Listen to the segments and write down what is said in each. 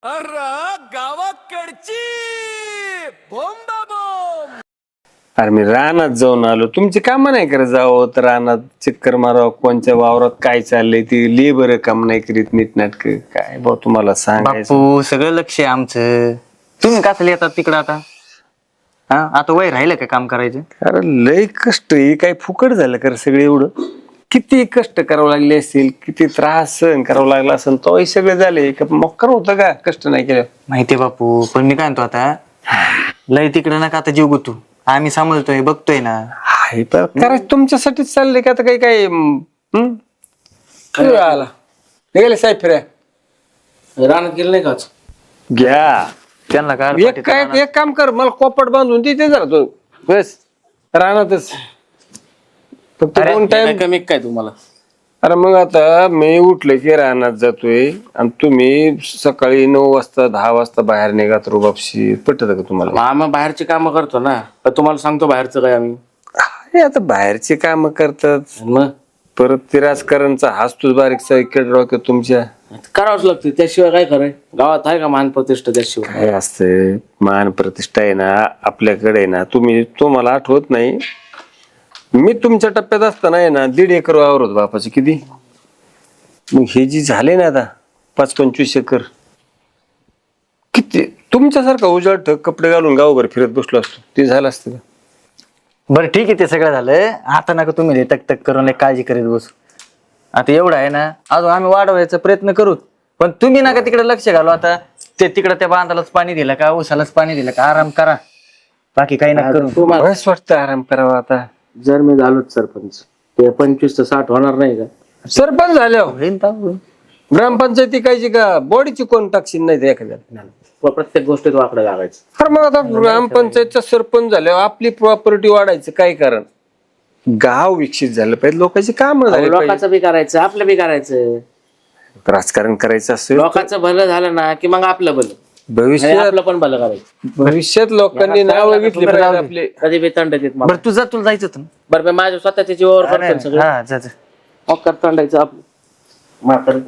अरे गावाकडची बोंबा बोंब. अरे मी रानात जाऊन आलो. तुमची कामं नाही करत जावं तर रानात चक्कर मारावं, कोणत्या वावरात काय चाललंय ती लेबर काम नाही करीत नीटनाटक. काय भाऊ तुम्हाला सांगायचं. बापू सगळं लक्ष आहे आमचं. तुम्ही कसं येतात तिकडं आता? हा आता वय राहिलं का काम करायचं? अरे लय कष्ट हे काय फुकट झालं कर सगळे एवढं. किती कष्ट करावं लागले असतील, किती त्रास सहन करावं लागला असेल, तो हे सगळे झाले का मोक्कर होतं का कष्ट नाही केलं? माहितीये बापू, पण मी काय म्हणतो आता लय तिकडे नका आता जीव गुतू. आम्ही समजतोय बघतोय ना. हाय पण करायचं तुमच्यासाठीच चाललंय का आता काही काय आला गेले साहेब फिराय रानात गेलं नाही काच? घ्या. त्यांना काय एक काम कर, मला कोपट बांधून तिथे जरा तो बस रानातच फक्त दोन टाइम कमी काय तुम्हाला? अरे मग आता मी उठलं की रानात जातोय आणि तुम्ही सकाळी 9 वाजता 10 वाजता बाहेर निघात रुबाबशी पटत का तुम्हाला? आम्ही बाहेरची कामं करतो ना, पण तुम्हाला सांगतो बाहेरचं काय आम्ही. अरे आता बाहेरची काम करतात मग परत ते राजकारणचा हासतोच बारीकचा इकडे डोक्यात तुमच्या. करावंच लागतं, त्याशिवाय काय कराय? गावात आहे का मान प्रतिष्ठा त्याशिवाय? काय असतं मान प्रतिष्ठा आहे ना आपल्याकडे ना. तुम्हाला आठवत नाही, मी तुमच्या टप्प्यात असताना आहे ना 1.5 एकर वावर होत बापाचे. किती मग हे जी झाले ना आता 5-25 एकर, किती तुमच्यासारखा उजाड ठक कपडे घालून गावभर फिरत बसलो असतो ते झालं असतं का? बरं ठीक आहे, ते सगळं झालं. आता नका तुम्ही तक तक करून लय काळजी करीत बसू. आता एवढं आहे ना, अजून आम्ही वाढवायचा प्रयत्न करू, पण तुम्ही नका तिकडे लक्ष घालू. आता ते तिकडे त्या बांधालाच पाणी दिलं का, ऊसालाच पाणी दिलं का, आराम करा, बाकी काही नका करू. तुम्हाला बस वाटतं आराम करावा आता. जर मी झालोच सरपंच, ते 25 ते 60 होणार नाही का? सरपंच झाल्यावर होईन तर. ग्रामपंचायती कायची का बॉडीची कोण टाकशील नाही ते एखाद्या. प्रत्येक गोष्टीत वाकडं लागायचं. अरे मग आता ग्रामपंचायतचा सरपंच झाल्यावर आपली प्रॉपर्टी वाढायचं काय कारण? गाव विकसित झालं पाहिजे, लोकांची कामं झाली पाहिजे. लोकांचं बी करायचं, आपलं बी करायचं. राजकारण करायचं असेल लोकांचं भलं झालं ना की मग आपलं भलं, आणि भविष्यात आपलं पण भलं करायचं. भविष्यात लोकांनी नाव घेतली पाहिजे आपले. कधी बी तंड देत मला. बरं तुझा तुला जायचं होतं ना? बरं मी माझ्या स्वतःच्या जीवावर करतो सगळं. हा जा जा. मग तंडायचं आपलं म्हातारं.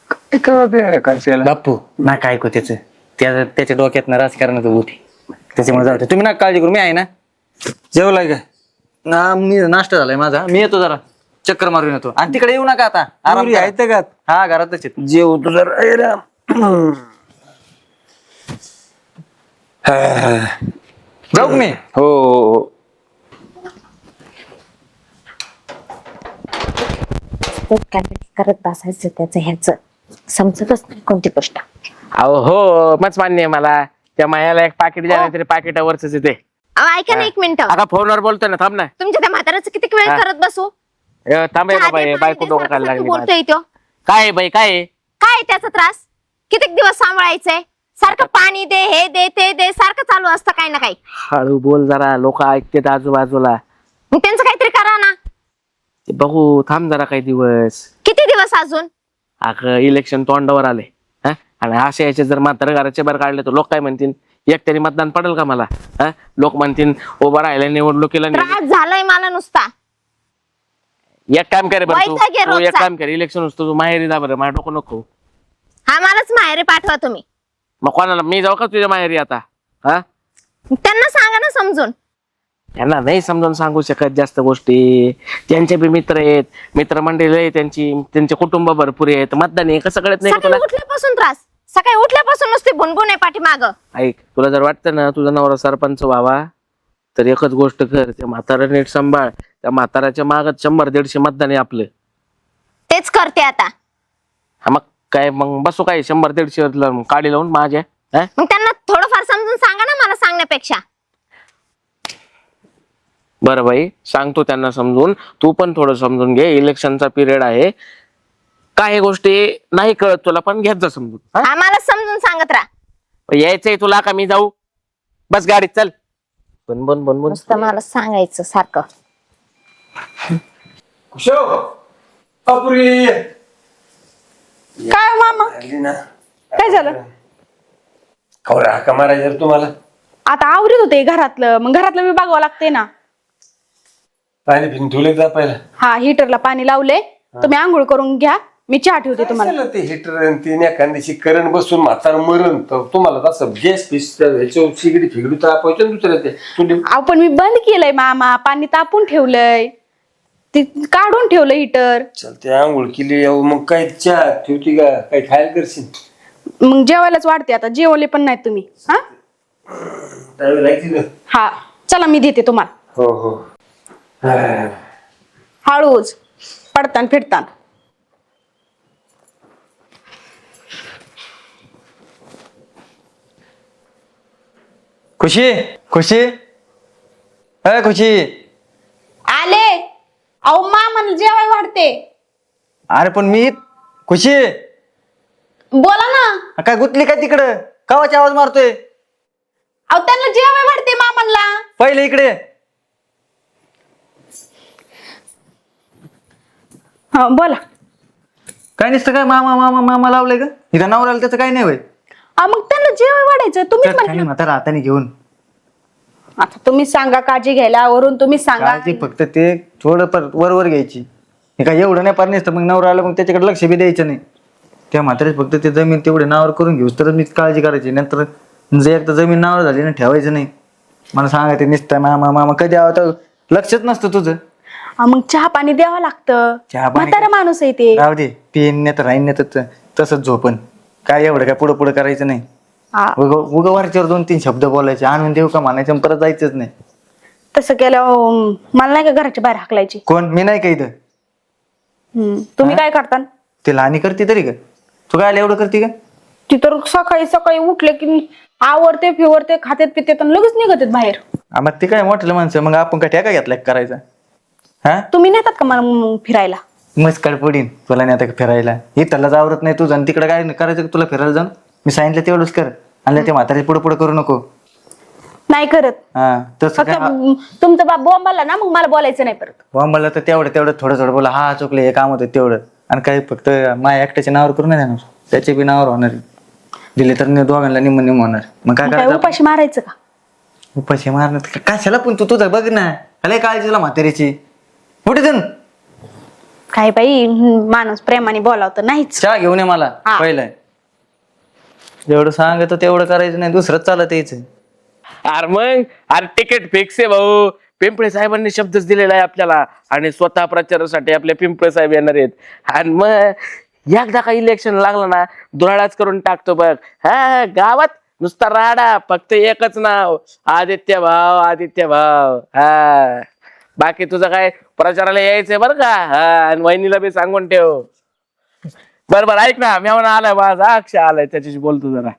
काय करावं ते काय केलं? बापू ना काय ऐकू त्याच्या डोक्यात ना राजकारणाचं गोठी, त्याच्यामुळे जाऊ दे. तुम्ही ना काळजी करू, मी आहे ना. जेवलाय काय? मी नाश्ता झालाय माझा, मी येतो जरा चक्कर मारून येतो. आणि तिकडे येऊ नका आता, आराम पुरी करा. आहेत का? हा घरातच आहेत. जेव तू जरा. ए राम. जाऊ का मी? हो हो हो. काय करत बसायचं त्याचं ह्याच समजतच नाही कोणती गोष्ट. अहो हो, मच मान्य आहे मला. त्या मायाला एक पाकिट द्या, तरी पाकिटावरच येते. ऐका ना 1 मिनिट, आता फोनवर बोलतोय ना, थांब ना. तुमच्या त्या म्हाताऱ्याचं किती वेळ करत बसू? थांब बाबा, बायको डोकं खायला लागली. बोलतोय तो काय आहे बाई, काय आहे? काय त्याचा त्रास? किती दिवस सांभाळायचंय? सारखं पाणी दे, हे दे, ते दे, सारखं चालू असतं काही ना काही. हळू बोल जरा, लोक ऐकतेत आजूबाजूला. मग त्यांचं काहीतरी करा ना. ते बघू, थांब जरा काही दिवस. किती दिवस अजून? अगं इलेक्शन तोंडावर आले, हा? आणि असे याचे जर म्हातारे घराचे बाहेर काढले तर लोक काय म्हणतील? एकतरी मतदान पडेल का मला? हा? लोक म्हणतील उभा राहिला निवडणुकीला. त्रास झालाय मला नुसता. एक काम करे बरं तू, वैताग आहे तू एक रोजचा. काम कर, इलेक्शन असतो तू माहेरी जा बरं, माझ्या डोकं नको. हा मलाच माहेरी पाठवा तुम्ही. मग कोणाला, मी जाऊ का तुझ्या माहेरी आता? हा? त्यांना सांगा ना समजून. त्यांना नाही समजावून सांगू शकत जास्त गोष्टी. त्यांचे बी मित्र आहेत, मित्रमंडळी आहे त्यांची, त्यांचे कुटुंब भरपूर आहेत. मतदान आहे कसं कळत नाही का सकाळी तुला? उठल्यापासून त्रास, सकाळी उठल्यापासून नुसती भुणभुण आहे पाठीमाग. ऐक, तुला जर वाटतं ना तुझा नवरा सरपंच व्हावा तर एकच गोष्ट कर, त्या म्हातारा नीट सांभाळ. त्या म्हाताराच्या मागत 100-150 मतदान आहे आपलं. तेच करते आता. हा मग काय, मग बसू काय 100-150 काढी लावून माझ्या? हा? मग त्यांना थोडंफार समजून सांगा ना मला सांगण्यापेक्षा. बरं बाई, सांगतो त्यांना समजून. तू पण थोडं समजून घे, इलेक्शनचा पिरियड आहे. काही गोष्टी नाही कळत तुला, पण घेत जा समजून. हा? आम्हाला समजून सांगत राहा. यायचंय तुला का मी जाऊ? बस गाडीत चल. बन बन बन बन. नुसतं मला सांगायचं सारखं. काय हो मामा, काय झालं? हाका मारायचं तुम्हाला. आता आवरीत होते घरातलं, मग घरातलं मी बघावं लागते ना. पाणी फिरून ठेवले का पहिला? हा, हिटरला पाणी लावले, तुम्ही आंघोळ करून घ्या, मी चहा ठेवते तुम्हाला. कशाला ते हिटर ते एखाद्याशी करंट बसून म्हातारा मरण तर तुम्हाला तसं गॅस पीस ह्याच्यावर शिगडी फिगडी तापायचं ना दुसऱ्या ते चुली. अहो पण मी बंद केलंय मामा, पाणी तापून ठेवलंय, ते काढून ठेवलं हिटर. चलते आंघोळ केली अहो, मग काय चहा ठेवती का काय खायला करशील? मग जेवायलाच वाढते आता, जेवले पण नाही तुम्ही. हा त्यावेळी लागते ना. हा चला मी देते तुम्हाला. हो हो. हळूच पडतान फिरतान. खुशी खुशी अय खुशी. आले. अहो मामाला जेवाय वाढते. अरे पण मी खुशी बोला ना. काय गुतली काय तिकडं? कावाची आवाज मारतोय? अहो त्यांना जेवाय वाढते मामाला. पहिले इकडे. हा बोला. काय नसतं काय मामा मामा मामा लावलंय का इथं? नवऱ्याला त्याचं काय नाही होय. मग त्यांना जेवाय वाढायचं तुम्हीच म्हटलं. म्हातारा हाताने घेऊन. आता तुम्हीच सांगा काळजी घ्यायला, वरून तुम्हीच सांगा. काळजी फक्त ते थोडं वर घ्यायची. हे काय एवढं नाही पार नसतं, मग नवरा आला मग त्याच्याकडे लक्ष बी द्यायचं नाही. त्या म्हातारे फक्त ते जमीन तेवढे नावावर करून घेऊ तर मी काळजी करायची. नंतर जर एकदा जमीन नावावर झाली ना ठेवायचं नाही. मला सांगायचं नुसतं मामा मामा कधी आवा तर लक्षच नसतं तुझं. मग चहा पाणी द्यावं लागतं. चहा पाणी म्हातारा माणूस आहे ते. राहू दे, पेन नाही तर राहीन नाही तर तसंच झोपन. काय एवढं काय पुढं पुढं करायचं नाही. हा. उग वरच्यावर 2-3 शब्द बोलायचे, आणून देऊ का म्हणायचं आणि परत जायचंच नाही. तसं केलं मला नाही का घराच्या बाहेर हाकलायची. कोण? मी नाही का इथं? तुम्ही काय करता? ते लहानी करते तरी का? तू काय एवढं करते का? ती तर सकाळी सकाळी उठले की आवरते फिवरते खातेत पितेत आणि लगेच निघतात बाहेर. मग ते काय मोठलं माणसं, मग आपण काय ठेका घेतलाय करायचा? हा तुम्ही नेतात का मला मग फिरायला? मस्कड पडीन तुला नाही आता फिरायला. इथला आवरत नाही तुझं आणि तिकडे काय करायचं तुला फिरायला जाऊन? मी सांगितलं तेवढंच कर. आणि ते म्हातारे पुढे पुढे करू नको. नाही करत. हा तसं फक्त काय तुमचा बाप बॉम्बाला ना, मग मला बोलायचं नाही परत. बॉम्बाला तर तेवढं थोडं थोडं बोला. हा चुकले हे काम होतं तेवढं. आणि काही फक्त माझ्या एकट्याच्या नावावर करून नाही देणार, त्याच्या बी नावावर होणार. दिले तर दोघांना निम्म निम्म होणार. मग काय काय करायचं? उपाशी मारायचं का? उपाशी मारणार कशाला? पण तू तुझं बघ ना. काय काळजी तुला म्हातारीची? कुठे जाऊन काय बाई माणूस प्रेमाने बोलावतं नाहीच. चहा घेऊन ये मला हा. पहिलं. जेवढं सांगतो तेवढं करायचं नाही, दुसरंच चालत यायचं. अरे मग अरे तिकीट फिक्स आहे भाऊ. पिंपळे साहेबांनी शब्दच दिलेला आहे आपल्याला, आणि स्वतः प्रचारासाठी आपले पिंपळे साहेब येणार आहेत. आणि मग एकदा का इलेक्शन लागलं ना, दुराळाच करून टाकतो बघ. हा गावात नुसता राडा, फक्त एकच नाव, आदित्य भाव आदित्य भाव. हा बाकी तुझं काय प्रचाराला यायचंय बरं का. हा आणि वहिनीला बी सांगून ठेव. बरोबर ऐक ना, मी म्हणा आलाय माझा अक्षय आलाय, त्याच्याशी बोलतो जरा.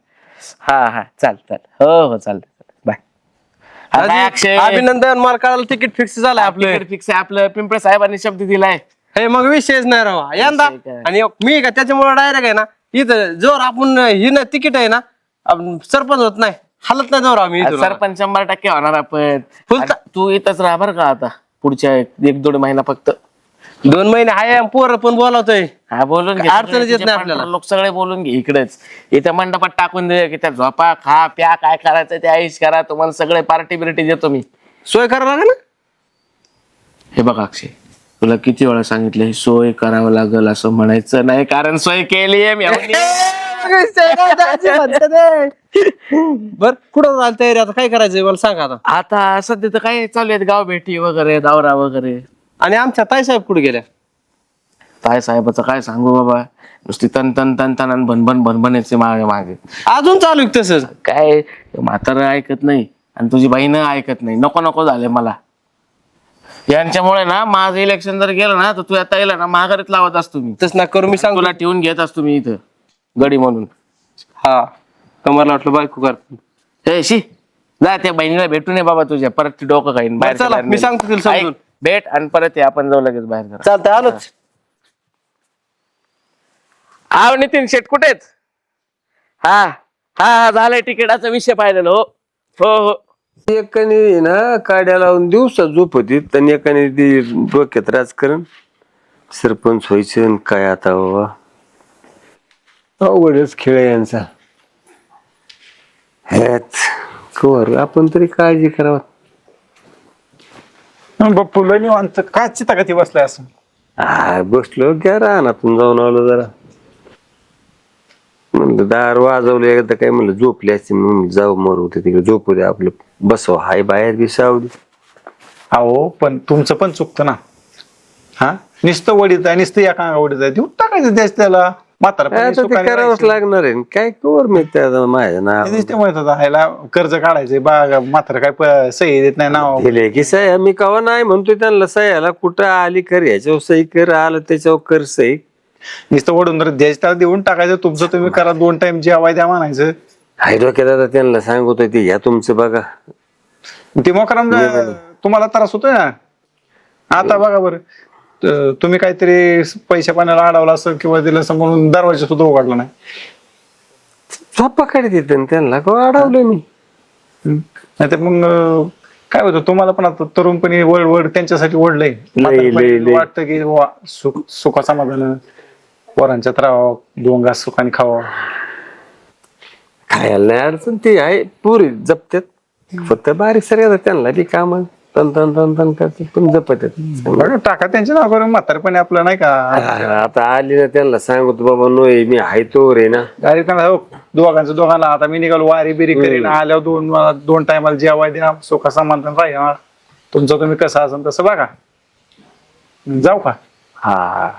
हा हा चाल चाल. हो हो चालतंय. बाय. अक्षय अभिनंदन, मला कळालं तिकीट फिक्स झालंय आपलं. फिक्स आहे आपलं. पिंपळे साहेबांनी शब्द दिलाय. हे मग विषयच नाही राव यंदा. विषय काय? आणि मी का त्याच्यामुळे डायरेक्ट आहे ना इथं जोर आपण ही ना तिकीट आहे ना आपण सरपंच होत नाही, हालत नाही जोर आम्ही इथून. सरपंच 100% होणार आपण. फुल आणि तू इथंच राहा बरं का आता पुढच्या 1-2 महिना फक्त. 2 महिने आहे, पोर पण बोलावतोय. हा बोलून घे. अडचणच येत तुझे नाही आपल्याला. लोक सगळे बोलून घे इकडेच. इथं मंडपात टाकून दे की त्या झोपा खा प्या काय करायचं ते आईश करा. तुम्हाला सगळे पार्टी बिर्टी देतो मी. सोय करावं लागेल ना. हे बघ अक्षय, तुला किती वेळा सांगितलं हे सोय करावं लागल असं म्हणायचं नाही, कारण सोय केली आहे मी. बर कुठं झालं तयारी? आता काय करायचंय मला सांगा आता. आता सध्या तर काय चालू आहेत गाव भेटी वगैरे, दौरा वगैरे. आणि आमच्या ताईसाहेब कुठे गेल्या? ताय साहेबाचं काय सांगू बाबा, नुसती तन तन तन तन आणि भनभन भनभनाचे मागे मागे. अजून चालू आहे तसंच? काय म्हातारं ऐकत नाही आणि तुझी बहीण ऐकत नाही. नको नको झाले मला यांच्यामुळे ना. माझं इलेक्शन जर गेलं ना तर तू आता येला ना महागारीत लावत असतो मी. तस ना करू, मी सांगतो. तुला ठेवून घेत असतो मी इथं गडी म्हणून. हा तुम्हाला वाटलं बायको करतो. हे शी जा त्या बहिणीला भेटून ये बाबा तुझ्या. परत ती डोकं खाईन बाहेर. चला, मी सांगतो तिला समजून. भेट आणि परत ये, आपण जाऊ लगेच बाहेर. जरा चालतंय, आलोच. आव नितीन शेट कुठेच? हा हा झालंय तिकिटाचा विषय पाहिलेला. हो हो हो. एकाने ना काड्या लावून दिवसा झोपतीत आणि एकाने ती डोक्यात राजकारण. सरपंच व्हायचं आणि काय आता बाबा, अवघडच खेळ आहे यांचा. ह्यात कवर आपण तरी काळजी करावं. बाप्पू लय निवांत काय चिता का ती बसलाय असं? बसलो घ्या रानातून जाऊन आलो जरा. म्हणलं दार वाजवलं एकदा काय म्हणलं झोपली असते म्हणून जाऊ मरू होते तिकडे झोपू दे आपलं बसव हाय बाहेर बी सावली. अहो पण तुमचं पण चुकतं ना. हा नुसतं वडीत आहे नुसतं या कांगा वडीत आहे देऊन टाकायचं त्याच त्याला म्हातारा आता ते करावंच लागणार आहे काय कवर मी त्या माझ्या नाव ते म्हणत होता ह्याला कर्ज काढायचंय बाग मात्र काय सही देत नाही नाव. दिले की सह्या मी कवा नाही म्हणतोय त्यांना सह्याला कुठं आली कर याच्यावर सही कर आलं त्याच्यावर कर सही. नुसतं वडून जर द्यायचं त्याला देऊन टाकायचं तुमचं तुम्ही करा 2 टाइम जेवाय द्या म्हणायचं. हाय डोक्यात आता त्यांना सांगतोय ते या तुमचं बघा. ते मोकराम तुम्हाला त्रास होतोय ना. आता बघा बरं तुम्ही काहीतरी पैशा पाण्याला अडवला असेल किंवा दिलं असं म्हणून दरवाजा सुद्धा उघडला नाही. झोपा काढत येते त्यांना कवा अडवलं मी. नाही तर मग काय होतं तुम्हाला पण आता तरुणपणी वड त्यांच्यासाठी ओढलंय. लय. वाटतं की वा सुखा समाधान पोरांच्यात राहावं 2 घास सुखाने खावं. खायला नाही अडचण ती आहे पुरी जपत्यात फक्त बारीक सर त्यांना बी काम तन तन तन तन करते पण जपत बरं टाका त्यांच्या नावावर म्हातारपणे आपलं नाही का. आता आली ना त्यांना सांगतो बाबा नोय मी हाय तो रे ना गाडी दोघांना आता मी निघालो वारी बिरी करीन आल्यावर 2 टायमाला जेवाय द्या सुखा समाधान राहा तुमचं तुम्ही कसं असेल तसं बघा. जाऊ का. हा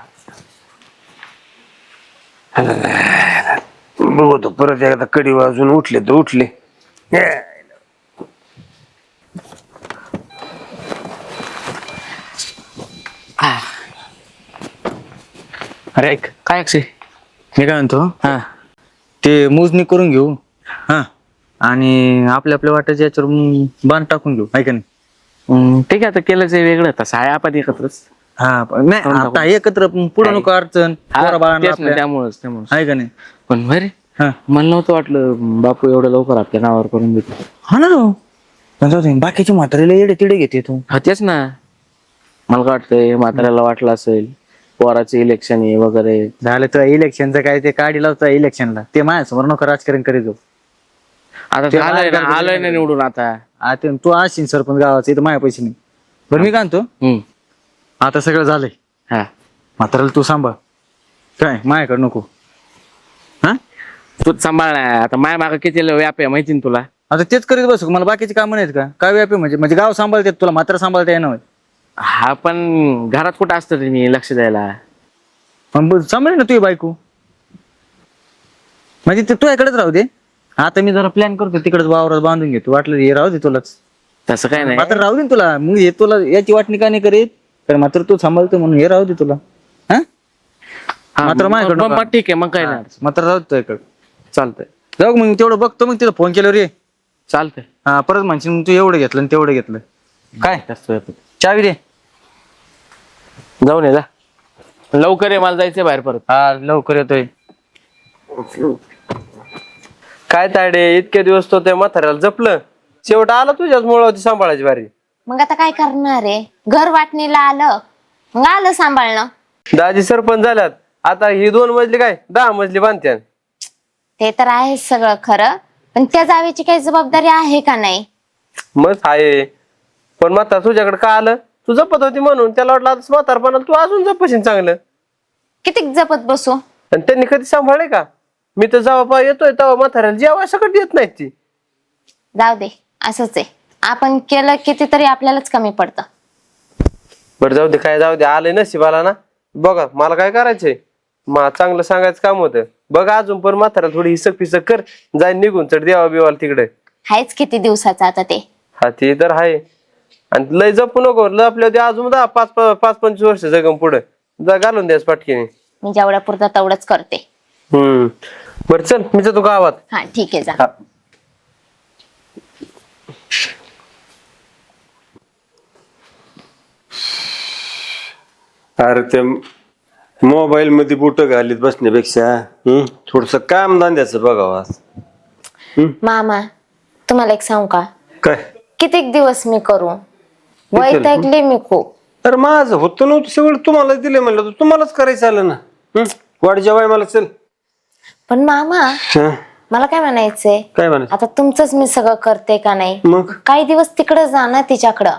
बघतो परत एकदा कडी वाजून उठले तर उठले. अरे ऐक काय अक्षय? मी काय म्हणतो हा ते मोजणी करून घेऊ हा आणि आपल्या वाट्याच्या याच्यावर बांध टाकून घेऊ ऐका नाही. ठीक आहे आता केलंच आहे वेगळं तसं आहे आपण एकत्रच. हा नाही आता एकत्र पुढे नको अडचण पोरा बाळांना तेच ना, आपल्या. त्यामुळेच आहे का नाही. पण बरे हा मला नव्हतं वाटलं बापू एवढं लवकर आपल्या नावावर करून देतो. हा ना राव. पण जाऊ दे, बाकीची म्हातारीला येडे तिडे घेते तू. हा तेच ना मला काय वाटतंय म्हाताऱ्याला वाटलं असेल पोराचं इलेक्शन आहे वगैरे. झालं तर इलेक्शनचं काय ते काढी लावता इलेक्शनला ते माझ्यासमोर नको राजकारण करीत जाऊ. आता ते झालंय ना माझ्या आलोय ना निवडून आता. आता तू असशील सरपंच गावाचं इथं माझ्या पैसे नाही. बरं मी काय म्हणतो आता सगळं झालंय हा म्हाताऱ्याला तू सांभाळ काय माझ्याकडे नको. हा तूच सांभाळ ना आता माय माग किती व्याप आहे माहिती ना तुला. आता तेच करीत बसू मला बाकीची कामं नाहीत का काय व्यापी म्हणजे गाव सांभाळते तुला मात्र सांभाळता येणार. हा पण घरात कुठं असतं रे मी लक्ष द्यायला. पण सांभाळ ना तुझी बायको म्हणजे ते तुझ्याकडेच राहू दे. आता मी जरा प्लॅन करतो तिकडेच वावरात बांधून घेतो वाटलं हे राहू दे तुलाच. तसं काय नाही मात्र राहू दे ना तुला मग हे तुला याची वाटणी का नाही करीत तर मात्र तू सांभाळतो म्हणून हे राहू दे तुला. हा हा, मात्र माझ्याकडं मग ठीक आहे मग काय नाही मात्र राहू दे तुझ्याकडे. चालतंय जाऊ मग तेवढं बघतो मग तिथं फोन केल्यावर ये. चालतंय. हा परत म्हणशील मग तू एवढं घेतलं आणि तेवढं घेतलं काय चावी दे. जाऊन ये जा लवकर ये मला जायचंय बाहेर परत. हा लवकर येतोय. काय ताडे इतके दिवस तो त्या म्हाताऱ्याला जपलं शेवट आला तुझ्याच मुळावरती सांभाळायची बारी. मग आता काय करणार आहे घर वाटणीला आलं मग आलं सांभाळणं. दाजी सरपंच झाल्यात आता ही 2 मजली काय 10 मजली बांधत्या. ते तर आहे सगळं खरं पण त्या जावेची काही जबाबदारी आहे का नाही. मग आहे पण म्हातार तुझ्याकडे का आलं तू जपत होती म्हणून त्याला वाटलं आता म्हातारपणाला तू अजून जपशील चांगलं. किती जपत बसू. आणि त्यांनी कधी सांभाळले का. मी तर जेव्हा येतोय तेव्हा म्हाताऱ्याला जेव्हा सकट येत नाही ती. जाऊ दे असंच आहे आपण केलं कितीतरी आपल्यालाच कमी पडतं. बरं जाऊ दे काय जाऊ दे आलंय नशिबाला ना. बघा मला काय करायचंय चांगलं सांगायचं काम होतं. बघ अजून पण म्हाताऱ्याला थोडी हिसक पिसक कर जाय निघून चढ देवा बिवाला तिकडे. हायच किती दिवसाचं आता ते. हा ते तर आहे आणि लय जपू नको आपल्या अजून 5-25 वर्ष जगम पुढे घालून द्यास पाटकीने. मी जेवढ्या पुरतं तेवढंच करते. बरं चल मी जातो गावात. हा ठीक आहे जा. हा. अरे ते मोबाईल मध्ये बुट घालीत बसण्यापेक्षा थोडस काम धंद्याचं बघावं. मामा तुम्हाला एक सांगू का काय कितीक दिवस मी करू वैतागले मी खूप. अरे माझं होतं नव्हतं सगळं तुम्हाला दिले म्हणलं तर तुम्हालाच करायचं आलं ना. वाढ जेवाय मला चल. पण मामा हा, मला काय म्हणायचंय काय म्हणायचं आता तुमचंच मी सगळं करते का नाही. मग काही दिवस तिकडे जा ना तिच्याकडं.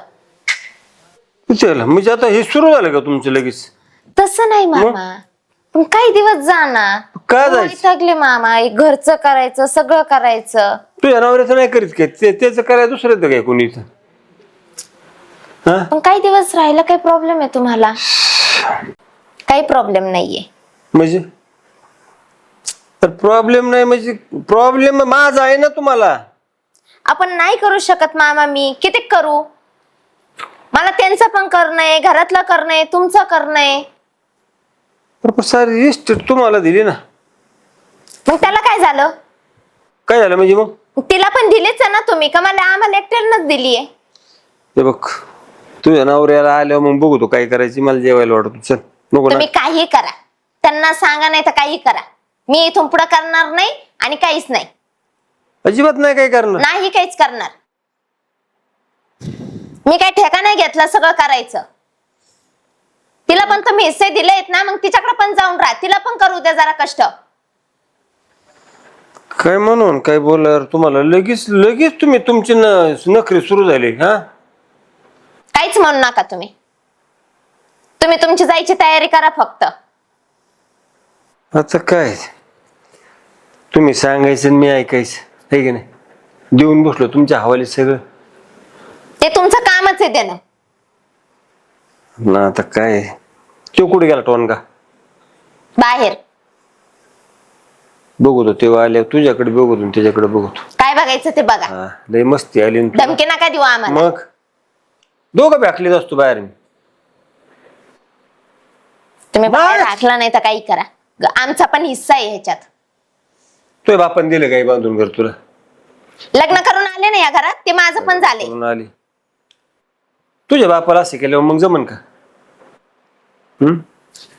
विचारलं म्हणजे आता हे सुरू झालं का तुमचं लगेच. तसं नाही मामा, पण काही दिवस जा ना. का जायचं? थकले मामा, एक घरचं करायचं, सगळं करायचं. तुझ्या नवऱ्याचं नाही करीत काय त्याचं करायचं दुसरं काय कोणी इथं? हा पण काही दिवस राहायला काही प्रॉब्लेम आहे तुम्हाला? काही प्रॉब्लेम नाहीये. म्हणजे तर प्रॉब्लेम नाही म्हणजे प्रॉब्लेम माझा आहे ना तुम्हाला. आपण नाही करू शकत मामा, मी किती करू? मला त्यांचं पण करणंय, घरातलं करणंय, तुमचं करणंय. तर सारी इस्टेट तुम्हाला दिली ना. मग त्याला काय झालं? काय झालं म्हणजे मग? तिला पण दिलीच आहे ना तुम्ही, का मला आम्हाला एकट्यानंच दिलीये? हे बघ तुझ्या नवऱ्याला आल्यावर मग बघू तो काय करायची. मला जेवायला वाटत चल नको ना. तुम्ही काही करा, त्यांना सांगा नाही तर काही करा. मी इथून पुढे करणार नाही आणि काहीच नाही. अजिबात नाही काय करणार. नाही काहीच करणार. मी काही ठेका नाही घेतला सगळं करायचं. तिला पण तुम्ही हिस्से दिलेत ना, मग तिच्याकडे पण जाऊन राहा, तिला पण करू द्या जरा कष्ट. काय म्हणून काय बोलणार तुम्हाला लगेच लगेच तुम्ही तुमची नखरे सुरू झाली. हा काहीच म्हणू नका तुम्ही. तुम्ही तुमची जायची तयारी करा फक्त. आता काय तुम्ही सांगायचं आणि मी ऐकायचं आहे की नाही. देऊन बसलो तुमच्या हवाली सगळं. ते तुमचं कामच आहे देणं. ना आता काय तो कुठे गेला टोनगा? बाहेर. बघतो तेव्हा आल्या तुझ्याकडे बघतो त्याच्याकडे बघतो. काय बघायचं ते बघा. हा लय मस्ती आली ना तुला. धमकी नका देऊ आम्हाला. मग दोघं बॅकलीच असतो बाहेर मी. तुम्ही बाहेर राखला नाही तर काही करा. आमचा पण हिस्सा आहे ह्याच्यात. तुझ्या बापान दिलं काही बांधून घर तुला? लग्न करून आले ना या घरात, ते माझं पण झाले. म्हणून आली. तुझ्या बापाला असं केल्यावर मग जमन का?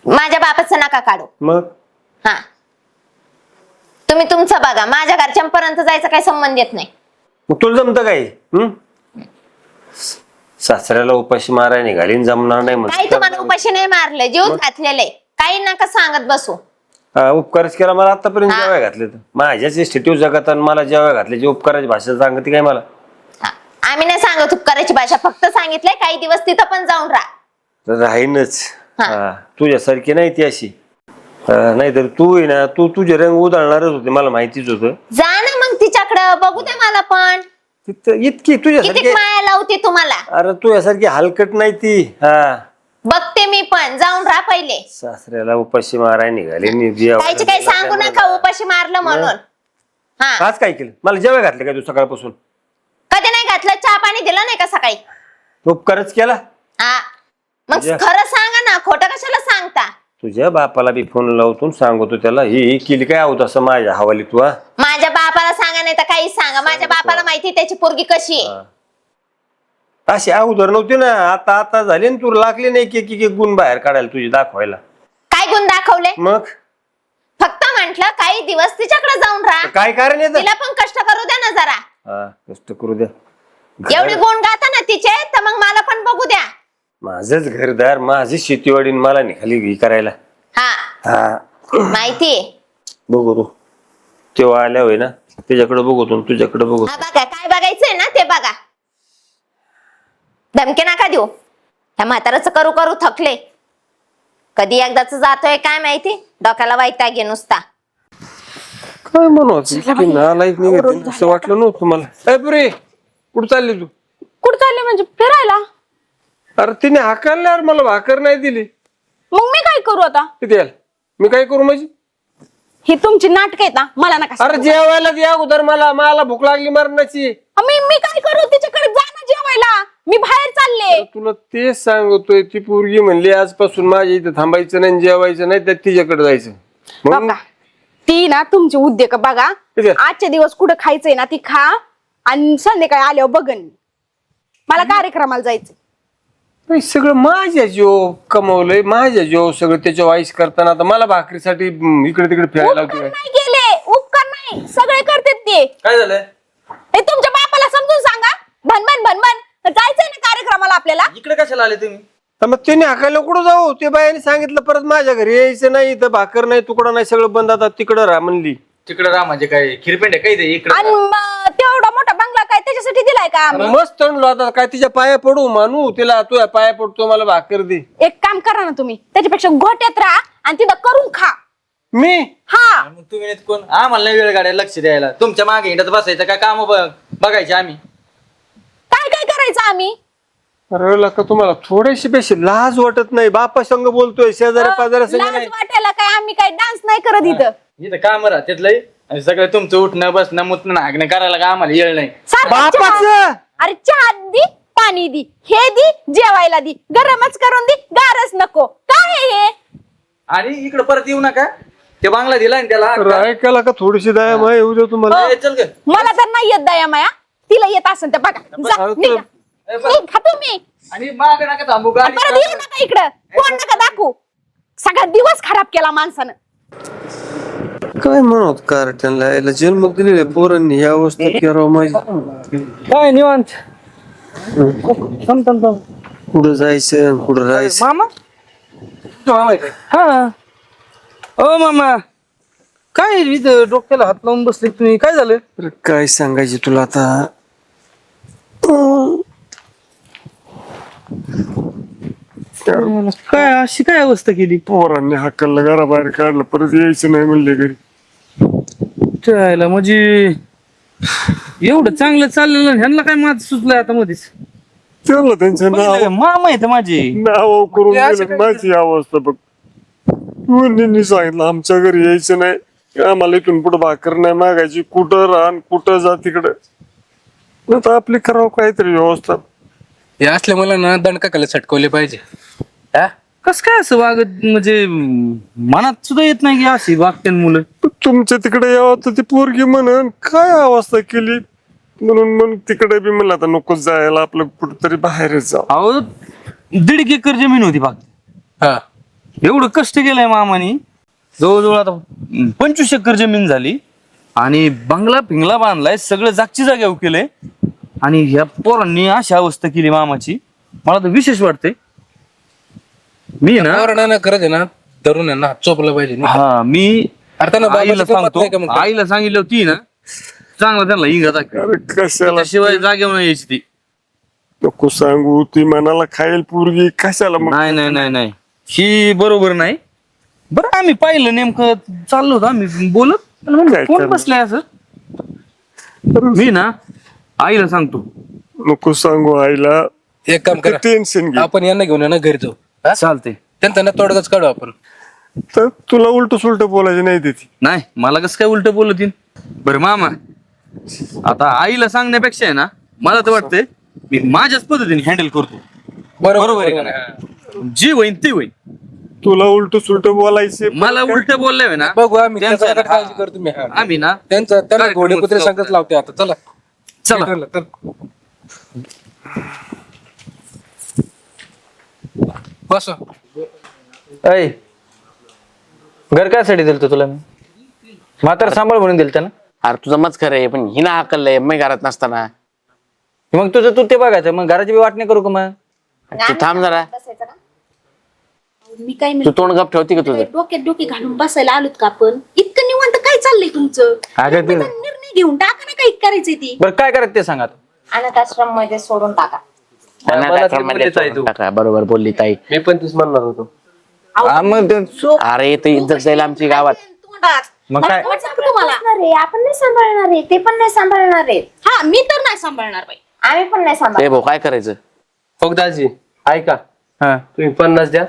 माझ्या बापाचं नका काढू. मग हा, तुम्ही तुमचं बघा. माझ्या घरच्यांपर्यंत जायचा काही संबंध येत नाही. मग तुला जमतं काय? सासऱ्याला उपाशी मारायला निघाली आणि जमणार नाही काही तुम्हाला उपाशी नाही मारले, जीव घातलेले. काही नका सांगत बसू. उपकारच केला मला आतापर्यंत हा. जेवाय घातले तर. माझ्याच स्टेट्यू जगात आणि मला जेवाय घातले जे उपकाराची भाषा सांगते काय मला? हा, आम्ही नाही सांगत उपकाराची भाषा, फक्त सांगितलंय काही दिवस तिथं पण जाऊन राहा. राहीनच. हा. तुझ्यासारखी नाही ती अशी. नाहीतर तू आहे ना तू तुझे रंग उधळणारच होते मला माहितीच होतं. जा ना मग तिच्याकडं, बघू दे मला पण. इतकी किती तुझ्यासारखी माया लावते तुम्हाला. अरे तुझ्यासारखी हलकट नाही ती. हा बघते मी पण, जाऊन राहा पहिले. सासऱ्याला उपाशी मारायला निघाली काहीची काही सांगू नका उपाशी मारलं म्हणून. हा, आज काय केलं? मला जेवाय घातलं काय तू सकाळपासून? कधी नाही घातलं? चहा पाणी दिलं नाही का सकाळी? उपकारच केला. हा, मग खरं सांगा ना, खोटं कशाला सांगता? तुझ्या बापाला बी फोन लावतो सांगतो त्याला ही केली काय आहोत असं माझ्या हवाली तू. माझ्या बापाला सांगा नाही तर काही सांगा. माझ्या बापाला माहिती त्याची पोरगी कशी आहे. अशी अगोदर नव्हती ना. आता आता झाली ना तू लागली नाही की गुण बाहेर काढायला तुझी दाखवायला. काय गुण दाखवले? मग फक्त म्हंटल काही दिवस तिच्याकडे जाऊन राहा, काय कारण येत? तिला पण कष्ट करू द्या ना जरा. कष्ट करू द्या. एवढे गुण गाता ना तिचे, तर मग मला पण बघू द्या. माझंच घरदार माझी शेतीवाडी मला निघाली करायला. हा, माहितीये. बघू तू तेव्हा आल्या होय ना त्याच्याकडे बघतो तुझ्याकडे बघू. हा, बघा काय बघायचंय ना ते बघा. धमके नका देऊ. त्या म्हाताराचं करू करू थकले. कधी एकदाच जातोय काय माहिती. डोक्याला वैताग आहे नुसता. काय म्हणू नालायक निघते असं वाटलं नव्हतं मला. पुरे कुठं चालली तू? कुठं चालले म्हणजे? फिरायला. अरे तिने हाकारल्यावर मला भाकर नाही दिली. मग मी काय करू आता? किती आल मी काय करू म्हणजे? ही तुमची नाटक आहेत ना, मला नका अरे सांगू. जेवायला द्या अगोदर मला भूक लागली मरणाची. मी काय करू? तिच्याकडे जा ना जेवायला. मी बाहेर चालले. तुला तेच सांगतोय ती पोरगी म्हणली आजपासून माझ्या इथे थांबायचं नाही जेवायचं नाही तर तिच्याकडे जायचं. मग बघा, ती ना तुमचे उद्योग बघा. किती आहे? आजचे दिवस कुठं खायचंय ना ती खा, आणि संध्याकाळी आल्यावर बघन मी. मला कार्यक्रमाला जायचं. हे सगळं माझ्या जीव कमवलंय माझ्या जीव सगळं त्याच्या वाईस करताना आता मला भाकरीसाठी इकडे तिकडे फिरायला उपकार लावतोय. नाही केले, उपकार नाही, सगळे करतात ते. काय झालंय? हे तुमच्या बापाला समजून सांगा. भनभन भनभन जायचंय ना कार्यक्रमाला आपल्याला. इकडे कशाला आले तुम्ही? तर मग त्याने हाकायला कुठं जाऊ? ते बायाने सांगितलं परत माझ्या घरी यायचं नाही तर भाकर नाही तुकडा नाही सगळं बंद आता तिकडं राहा म्हणली. तिकडे राहा म्हणजे काय खिरपेंड आहे काही ते इकडे? आणि तेवढा मोठा बंगला काय त्याच्या त्याच्यासाठी दिलाय का आम्ही मस्त तणलो आता काय तिच्या पाया पडू मानू तिला तुझ्या पाया पडतो मला भाकर दे. एक काम करा ना तुम्ही त्याच्यापेक्षा गोट्यात राहा आणि तिथं करून खा. मी हा मग तुम्ही नाहीत कोण आम्हाला नाही वेळ काढायला लक्ष द्यायला तुमच्या मागे हिंडत बसायचं काय काम बघायचे आम्ही. काय काय करायचं आम्ही अरे का तुम्हाला थोडीशी पेशी लाज वाटत नाही बापा संग बोलतोय शेजारी पाजारा संग लाज नाही. वाटायला काय आम्ही काय डान्स नाही करत इथं. इथं काम राहतात लय आणि सगळं तुमचं उठणं बसणं मुतणं हागणं करायला का आम्हाला येळ नाही. सारखं चहा. अरे चहा दी पाणी दी हे दी जेवायला दी गरमच करून दी गारच नको काय आहे हे. आणि इकडे परत येऊ नका ते बांगला दिला ना त्याला ऐकायला का थोडीशी दया माय येऊ दे तुम्हाला. ए, चल ग. मला तर नाही येत दया माया तिला येत असेल तर बघा जा, निघा. निघा तुम्ही आणि माग नका थांबू गाडी परत येऊ नका इकडं कोण नका दाखवू सगळा दिवस खराब केला माणसानं. काय म्हणत कार्ट्यांना यायला जन्म दिलेल्या पोरांनी ह्या अवस्था करावं माझी. काय निवांत कुठं जायचं कुठं राहायचं. मामा हा ओ मामा काय इथं डोक्याला हात लावून बसले तुम्ही काय झालं. अरे काय सांगायचे तुला आता. काय अशी काय अवस्था केली. पोरांनी हक्कला घराबाहेर काढलं परत यायचं नाही म्हणले घरी. त्याला म्हणजे एवढं चांगलं चाललेलं ह्यांना काय माझं सुचलंय आता मध्येच. त्याला त्यांचं नाव मामा येतं माझे नाव करून दिलं माझी अवस्था बघ. मुलींनी सांगितलं आमच्या घरी यायचं नाही आम्हाला इथून पुढे भाकर नाही मागायची कुठं राहण कुठं जा तिकडं. आता आपली करावं काहीतरी व्यवस्था. हे असल्या मुलांना दंडकाला सटकवले पाहिजे. कस काय असं वागत म्हणजे मनात सुद्धा येत नाही की अशी वागते मुलं. तुमच्या तिकडे यावं तर ती पोरगी म्हणून काय अवस्था केली म्हणून तिकडे बी म्हणलं आता नकोच जायला आपलं कुठंतरी बाहेरच जाऊ. अहो 1.5 एकर जमीन होती फक्त. हा एवढं कष्ट केलंय मामानी जवळजवळ आता 25 एकर जमीन झाली आणि बंगला पिंगला बांधलाय सगळं जागची जाग्यावर केलंय आणि ह्या पोरांनी अशी अवस्था केली मामाची. मला तर विशेष वाटतंय. मी ना पोरांना करत आहे ना तरुणांना हात चोपलं पाहिजे नाही का? हा मी अरे त्यांना आईला बाबाची किंमत नाही का सांगतो मग? आईला सांगितलं होती ना चांगलं त्यांना इंगा दाखव अरे कशाला शिवाय जागेवर नाही यायची ती. नको सांगू ती मनाला खाईल पोरगी कशाला मग. नाही नाही नाही नाही ही बरोबर नाही. बरं आम्ही पाहिलं नेमकं चाललो होतो आम्ही बोलत पण म्हणलं, काय कोण करणार? बसलाय असं. मी ना आईला सांगतो. नको सांगू आईला. एक काम करा टेन्शन घे आपण यांना घेऊन ना घरी जाऊ. चालते त्यांना ना तोडगाच काढू आपण. तर तुला उलट सुलट बोलायचं नाही देते. नाही मला कसं काय उलट बोलतील. बरं मामा आता आईला सांगण्यापेक्षा आहे ना मला तर वाटतंय मी माझ्याच पद्धतीने हँडल करतो. बरोबर आहे का नाही? जी होईन ती होईन. तुला उलट सुलट बोलायचे मला उलट बोललंय ना बघू आम्ही त्यांचं त्याचा आहे ना, काळजी करतो मी. हा. आम्ही ना त्यांचा त्यांना कार्यक्रम घोडे कुत्रे उत्सव संगत लावते आता. चला चला चला बस. ऐ घर कायसाठी दिलं तुला मी म्हातारा सांभाळ म्हणून दिलं ना. अरे तुझं मच खरं आहे पण हिना हकललंय मी घरात नसताना. मग तुझं तू ते बघायचं मग घराची बी वाटणी करू का मग. तू थांब जरा बसायचं का? मी काय तू तोंड गप ठेवती का तुझं. डोक्यात डोके घालून बसायला आलोत का आपण इतकं निवांत काय चाललंय तुमचं. अगं ते निर्णय घेऊन टाका ना काही करायचंय ती. बरं काय करायचं ते सांगा. अनाथ आश्रम मध्ये सोडून टाका. मला ते बोललेच आहे तू. टाका, बरोबर बोलली ताई. मी पण तीच म्हणणार होतो. मग ते- अरे ते इज्जत जाईल आमची गावात. तोंडात मग काय वाटतं का तुम्हाला. असणार आहे, आपण नाही सांभाळणार आहे ते पण नाही सांभाळणार आहे. हा मी तर नाही सांभाळणार बाई. आम्ही पण नाही ते सांभाळणार. भाऊ काय करायचं. हो दाजी ऐका हा तुम्ही 50 द्या.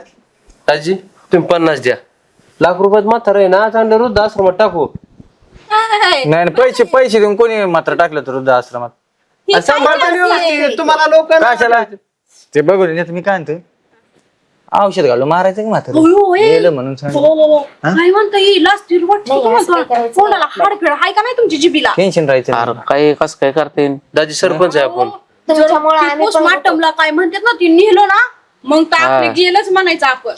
दाजी तुम्ही 50 द्या. ₹1,00,000 म्हातारा आहे ना चांगलं वृद्ध आश्रमात टाकू. नाही नाही, पैसे देऊन कोणी मात्र टाकलं तर वृद्ध आश्रमात. ही सांभाळता काय व्यवस्थित. असते? तुम्हाला लोक कशाला ते बघू दे मी काय म्हणतोय औषध घालू मारायचं की मात्र होय. गेलं म्हणून सांग. काय म्हणता येईल असतील वाटतं नाही, असं तुम्हाला. काय करायचं तोंडाला हाडफेड हाय का नाही तुमच्या जिबीला. टेन्शन राहायचं अरे नाही. काय कस काय करते. दाजी सरपंच आहे आपण. तुमच्यामुळे आम्ही पण पोस्टमार्टमला काय म्हणतात ना ती नेलं ना मग तर आपली जेलच म्हणायचं आपण.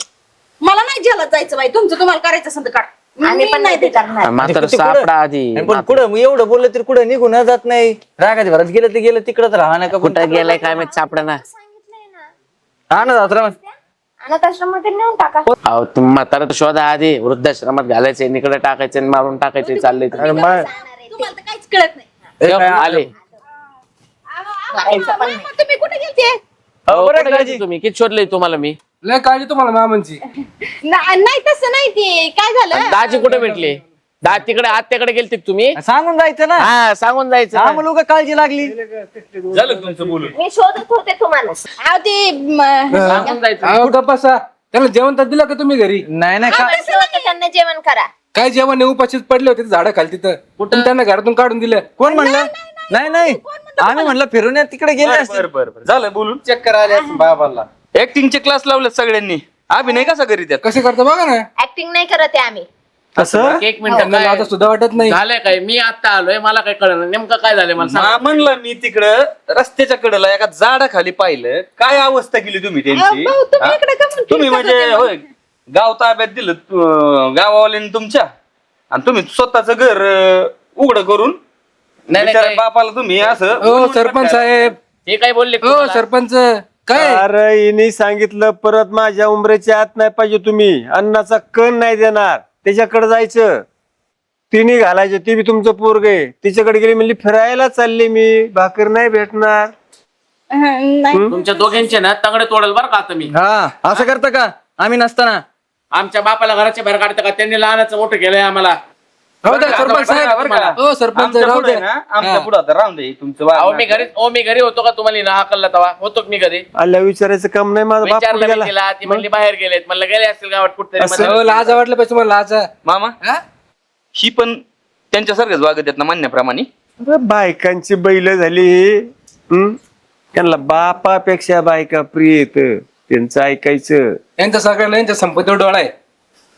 मला नाही जेलात जायचं बाई तुमचं तुम्हाला करायचं असेल तर काढ. आम्ही पण नाही ते करणार. मात्र किती सापडा कुठं- आधी. आणि पण कुठं मग एवढं बोललं तरी कुठं निघून जात नाही. रागाच्या भरात गेलं ते गेलं तिकडच राहा नाही का कुठं गेलाय काय माहित सापडा ना. सांगितलंय ना. हा ना जात्रा अनाथ आश्रम मध्ये नेऊन टाका. अहो तुम्ही म्हातारा तर शोधा आधी. वृद्धाश्रमात घालायचे निकडे टाकायचे आणि मारून टाकायचे चालले. अरे तुम्हाला तर काहीच कळत नाही. आले करायचं पण नाही. तुम्ही कुठे गेलते हो, कुठे गेलते तुम्ही? किती शोधलंय तुम्हाला मी? लय काळजी तुम्हाला मामांची. नाही तसं नाही ते काय झालं दाजी कुठे भेटले? तिकडे आत्याकडे गेलते का तुम्ही? सांगून जायचं ना हा, सांगून जायचं ना. आम्हाला उगा काळजी लागली. झालं का तुमचं बोलून? मी शोधत होते तुम्हाला. अहो ते सांगून जायचं. अहो कुठं बसा, त्याला जेवण तर दिलं का तुम्ही घरी? नाही नाही आपण ठेवलं त्यांना जेवण करा. काय जेवण नाही, उपाशीच पडले होते झाडं खाली तिथं. कुठं त्यांना घरातून काढून दिलं. कोण म्हणलं? नाही आम्ही म्हणलं फिरून तिकडे गेले असते. बरं झालं बोलून. चेक करायला बाबाला ऍक्टिंगचे क्लास लावले सगळ्यांनी. अभिनय कसा करीत आहेत? कसे करतो बघा ना. ऍक्टिंग नाही करत आहे आम्ही. असं एक मिनिट, त्यांना लाजा सुद्धा वाटत नाही. झालंय काय? मी आता आलोय, मला काय कळलं नेमकं काय झालंय मला सांगा. म्हणलं मी तिकडं रस्त्याच्या कडेला एका झाडाखाली पाहिलं. काय अवस्था केली तुम्ही त्यांची? भाऊ, तुम्ही हा? इकडे का म्हणून तुम्ही फिरत म्हणजे होते मग? होय गाव ताब्यात दिलं गावावाल्याने तुमच्या, आणि तुम्ही स्वतःच घर उघड करून नाही, बिचाऱ्या काय- बापाला तुम्ही असं हो सरपंच साहेब, हे काय बोलले हो सरपंच काय अरे हिने सांगितलं परत माझ्या उमरेच्या आत नाही पाहिजे तुम्ही, अन्नाचा कण नाही देणार, त्याच्याकडे जायचं. तिने घालायचे, ती बी तुमचं पोरग आहे. तिच्याकडे गेली म्हणली फिरायला चालली मी, भाकर नाही भेटणार. नाही तुमच्या दोघांचे ना तंगडे तोडल बरं का आता मी. हा असं करतं का? आम्ही नसताना आमच्या बापाला घराच्या बाहेर काढतं का? त्यांनी लहानाचं मोठं केलंय आम्हाला. राहू द्या सरपंच साहेब, हो सरपंच आमच्या राहू पुढे द्या. ना, आमच्या पुढे आता राहून दे तुमचं मी घरी होतो का? तुम्हाला ना हाकलला तवा होतो का मी घरी? आल्या विचारायचं काम नाही, माझा बाप कुठे विचारलं मी गेला? तिला, ती म्हणली बाहेर गेलेत. म्हणलं गेले असतील गावात कुठतरी. हो, लाजा वाटलं पाहिजे तुम्हाला लाजा. मामा ही पण त्यांच्यासारखंच वागत आहेत ना म्हणण्याप्रमाणे. अरे बायकांची बैल झाली. त्यांना बापापेक्षा बायका प्रिय येत, त्यांचं ऐकायचं. यांच्या सगळ्यांना यांच्या संपत्तीवर डोळा आहे.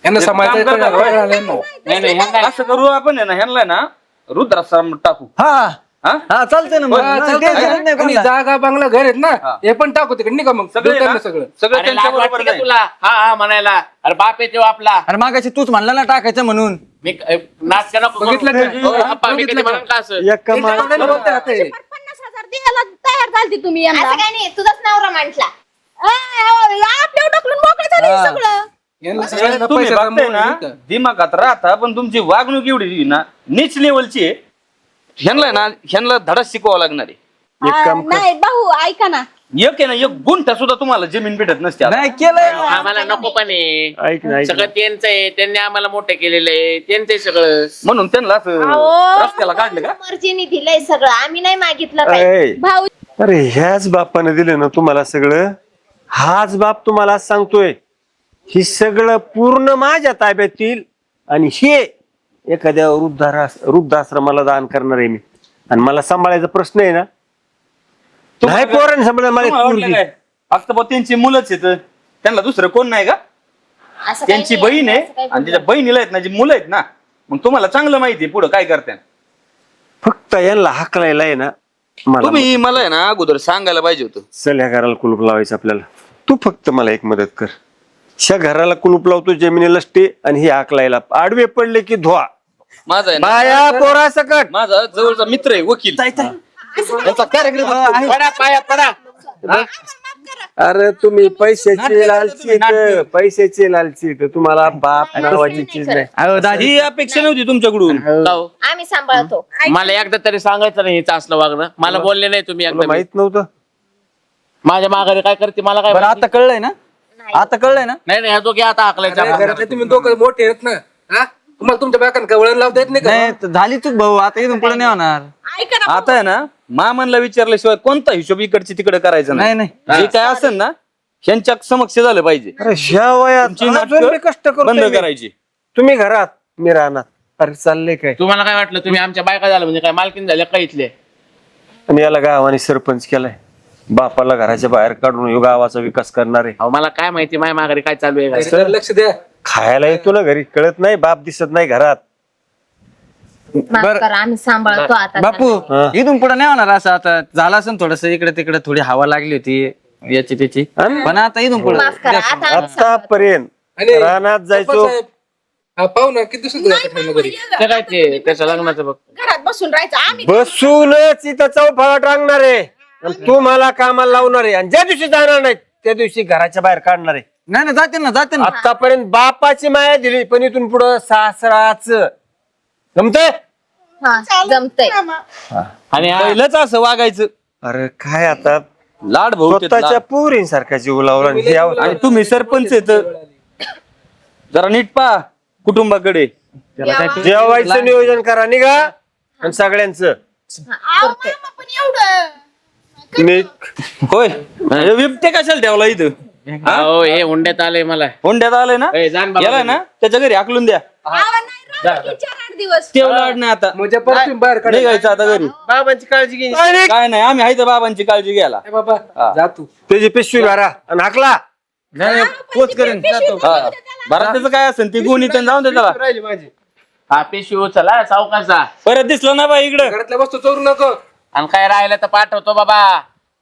यांना समाजाचं काम करता कळलं, कळलं नाही. नाही ह्यांना- असं करू आपण आहे ना, ह्यांना ना रुद्राश्रम टाकू. हा हा? हा चालतंय ना मग. हा, नाही, चालतंय. ते गरज नाही आणि कोणाला. जागा बांगला घर आहेत ना, हे पण टाकू तिकडे निघा मग सगळे देऊ ना, त्यांना सगळं. सगळं अरे त्यांच्या लाज बरोबर वाटते का जाईल. तुला हा हा म्हणायला? अरे बाप आहे तेव्हा आपला. अरे मागाशी तूच म्हणला ना टाकायचं म्हणून. मी नाचका नको करू. बघितलं का? हो, आप्पा, मी कधी बघितलं का? म्हणून का असं? एका एवढ्याला बोलते आता हे. 50,000 द्यायला तयार झालती तुम्ही यांना असं काही नाही, तुझाच नवरा म्हंटला. आपल्या ढकलून मोकळे झाले हा. सगळं यांना सगळ्यांना तुम्ही पैशाचा बघताय मोह ना आहे इथं. दिमागात राहता, पण तुमची वागणूक एवढी ना नीच लेवलची आहे. ह्यांना धडा शिकवावं लागणार आहे. नाही भाऊ ऐका ना एक आहे ना, एक गुंठा सुद्धा तुम्हाला जमीन भेटत नसते आता. नाही केलंय. आम्हाला नको पण आहे. ऐक ना, ऐक सगळं ना. त्यांचं आहे, त्यांनी आम्हाला मोठं केलेलं आहे, त्यांचं आहे सगळं. म्हणून त्यांना असं अहो, रस्त्याला काढलं का? मर्जीने दिलंय सगळं, आम्ही नाही मागितलं काही. ऐ, भाऊ अरे ह्याच बापाने दिलं ना तुम्हाला सगळं. हाच बाप तुम्हाला सांगतोय ही सगळं पूर्ण माझ्या ताब्यात येईल, आणि हे एखाद्या वृद्धाश्रमाला दान करणार आहे मी. आणि मला सांभाळायचा प्रश्न आहे ना, नाही पोरांनी सांभाळलं मला तुम्हाला वाटलं पोरगी. काय? फक्त बुवा त्यांची मुलंच आहेत, त्यांना दुसरं कोण नाही का? असं काही त्यांची नाही, बहीण आहे असं काही आणि त्याच्या बहिणीला आहेत ना जी मुलं आहेत ना, मग तुम्हाला चांगलं माहिती आहे पुढं काय करताय. फक्त यांना हाकलायला आहे ना मला. तुम्ही मला आहे ना अगोदर सांगायला पाहिजे होतं. चल ह्या घराला कुलूप लावायचं आपल्याला. तू फक्त मला एक मदत कर. ह्या घराला कुलूप लावतो, जमिनीला स्टे, आणि हे हाकलायला आडवे पडले की धुवा. माझा आहे ना, बाया पोरा सकट. माझा जवळचा मित्र आहे वकील. त्यांचा कार्यक्रम असतो. पडा पाया पडा. अरे तुम्ही पैशाचे नाटकं लालची तुम्ही, नाटकं. पैशाचे लालची तुम्हाला बाप नावाची चीज नाही. अहो दाजी ही अपेक्षा नव्हती तुमच्याकडून. जाऊ. आम्ही सांभाळतो. मला एकदा तरी सांगायचं नाही हिचं असलं वागणं. मला बोलले नाही तुम्ही तुला एकदा. माहित नव्हतं. माझ्या माघारी काय करते मला काय बरं माहिती? आता कळलंय ना? आता कळलंय ना? नाही नाही ह्या दोघे आता हाकलायच्या अरे, घरातले तुम्ही दोघं मोठे आहेत ना, हा? तुम्हाला तुमच्या बायकांना वळण लावता येत नाही नाही का? तर झाली चूक भाऊ, आता इथून पुढे नाही होणार. ऐका ना आता आहे ना, मामांना विचारल्याशिवाय कोणता हिशोब इकडची तिकडे करायचा नाही नाही. नाही जे काय असेल ना ह्यांच्या समक्ष झालं पाहिजे. अरे ह्या वयात तुमची अजून मी कष्ट नाटकं बंद करतो. करायची. तुम्ही घरात, मी राहणार. अरे चाललंय काय? तुम्हाला काय वाटलं तुम्ही आमच्या बायका झालं म्हणजे काय मालकीन झाल्या का इथले? आणि याला गावाने सरपंच केलाय. बापाला घराच्या बाहेर काढून ह्यो गावाचा विकास करणार आहे. अहो मला काय माहिती माझ्या माघारी काय चालू आहे. जरा लक्ष द्या. खायला येतो ना घरी, कळत नाही, बाप दिसत नाही घरात. माफ करा, आम्ही सांभाळतो आता. बापू हा. इथून पुढे नाही होणार असं. आता झालं असं थोडस इकडे तिकडे थोडी हवा लागली होती याची त्याची, आणि? पण आता इथून पुढे माफ करा, आता आम्ही सांभाळतो. आतापर्यंत आणि रानात जायचो. सरपंच साहेब, हा, पाहू ना किती दिवसात जायचं ठरलं घरी. ते काय ते त्याच्या लग्नाचं बघ. घरात बसून राहायचं आम्ही बसूनच इथं चौफाट रांगणार आहे. आणि तू मला कामाला लावणार आहे, आणि ज्या दिवशी जाणार नाही त्या दिवशी घराच्या बाहेर काढणार आहे. नाही नाही जाते ना जाते ना. आतापर्यंत बापाची माया दिली, पण इथून पुढं सासराच जमतंय. हा, जमतंय. आणि हा- पहिलंच असं वागायचं. अरे काय आता लाड भाऊ ते स्वतःच्या लाड. पोरींसारखा जीव लावला आणि हे अवतार. आणि तुम्ही सरपंच आहेत जरा नीट पहा कुटुंबाकडे. जेवायचं नियोजन करा निघा आणि सगळ्यांचं नीट. होय हे बिबटे कशाला ठेवला इथं? हो हे हुंड्यात आलंय मला. हुंड्यात आलंय ना, ए, जाण बाबा गेलाय ना, त्याच्या घरी हाकलून द्या. दिवस तेवढं लाड नाही आता, म्हणजे परत तुम्ही बाहेर काढा. निघायचं आता घरी. बाबांची काळजी घे. काय नाही, आम्ही आहे तर बाबांची काळजी घ्यायला. ए बाबा जा तू. त्याची पिशवी भरा आणि हाकला. पोच करेन बरं, त्याचं काय असेल ती गुणी जाऊन दे त्याला. राहिली माझी. हा पिशवी उचला सावकाशा. परत दिसलं ना बा इकडं. घरातल्या वस्तू चोरू नको. आणि काय राहिलं तर पाठवतो बाबा.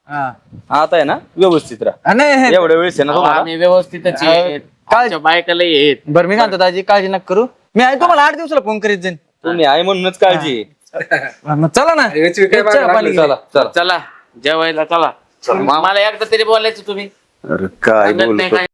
आता आहे ना व्यवस्थित राहा. नाही एवढ्या वेळेस आहे ना तुम्हाला. आम्ही व्यवस्थितच आहेत. आमच्या बायकाला येत. बरं मी काय म्हणतो दाजी, काळजी नका करू. मी आहे तुम्हाला 8 दिवसाला फोन करीत जाईन. तुम्ही आहे म्हणूनच काळजी आहे. मग चला ना, याची काय मागं चहा पाणी लागली? चला चला चला जेवायला चला. मला एकदा तरी बोलायचं तुम्ही. अरे काय सांगत नाही बोलतो काय.